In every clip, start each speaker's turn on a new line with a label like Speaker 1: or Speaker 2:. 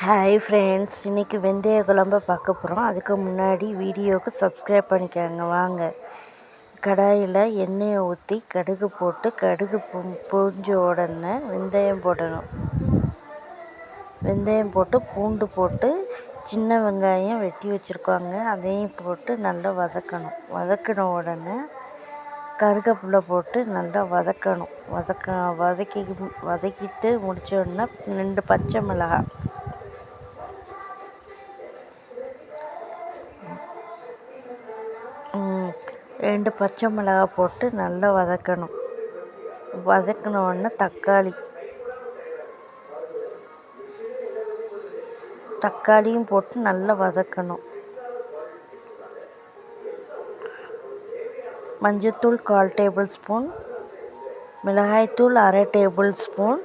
Speaker 1: Hi friends, இன்றைக்கி வெந்தய குழம்பு பார்க்க போகிறோம். அதுக்கு முன்னாடி வீடியோவுக்கு சப்ஸ்கிரைப் பண்ணிக்கோங்க. வாங்க, கடாயில் எண்ணெயை ஊற்றி கடுகு போட்டு கடுகு பொரிஞ்ச உடனே வெந்தயம் போடணும். வெந்தயம் போட்டு பூண்டு போட்டு சின்ன வெங்காயம் வெட்டி வச்சுருக்காங்க, அதையும் போட்டு நல்லா வதக்கணும். வதக்கின உடனே கருவேப்பிலை போட்டு நல்லா வதக்கணும். வதக்கிட்டு முடித்த உடனே 2 பச்சை மிளகாய், 2 பச்சை மிளகாய் போட்டு நல்லா வதக்கணும். வதக்கின உடனே தக்காளியும் போட்டு நல்லா வதக்கணும். மஞ்சத்தூள் 1/4 டேபிள் ஸ்பூன், மிளகாய்த்தூள் 1/2 டேபிள் ஸ்பூன்,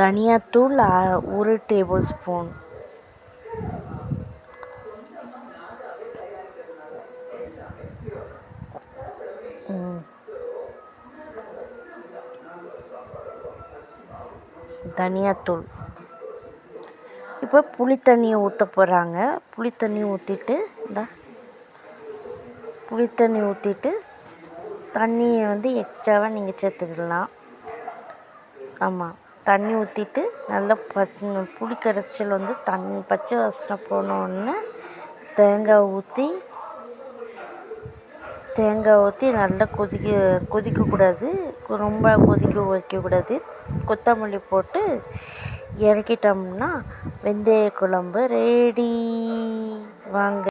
Speaker 1: தனியாத்தூள் 1 டேபிள் ஸ்பூன், தனியாத்தூள். இப்போ புளி தண்ணியை ஊற்ற போகிறாங்க. புளி தண்ணி ஊற்றிட்டு தண்ணியை எக்ஸ்ட்ராவாக நீங்கள் சேர்த்துக்கலாம். ஆமாம், தண்ணி ஊற்றிட்டு நல்லா புளி கரைச்சல் பச்சை வாசனை போனோடனே தேங்காய் ஊற்றி நல்லா கொதிக்கக்கூடாது, ரொம்ப கொதிக்க வைக்கக்கூடாது. கொத்தமல்லி போட்டு இறக்கிட்டோம்னா வெந்தய குழம்பு ரெடி. வாங்க.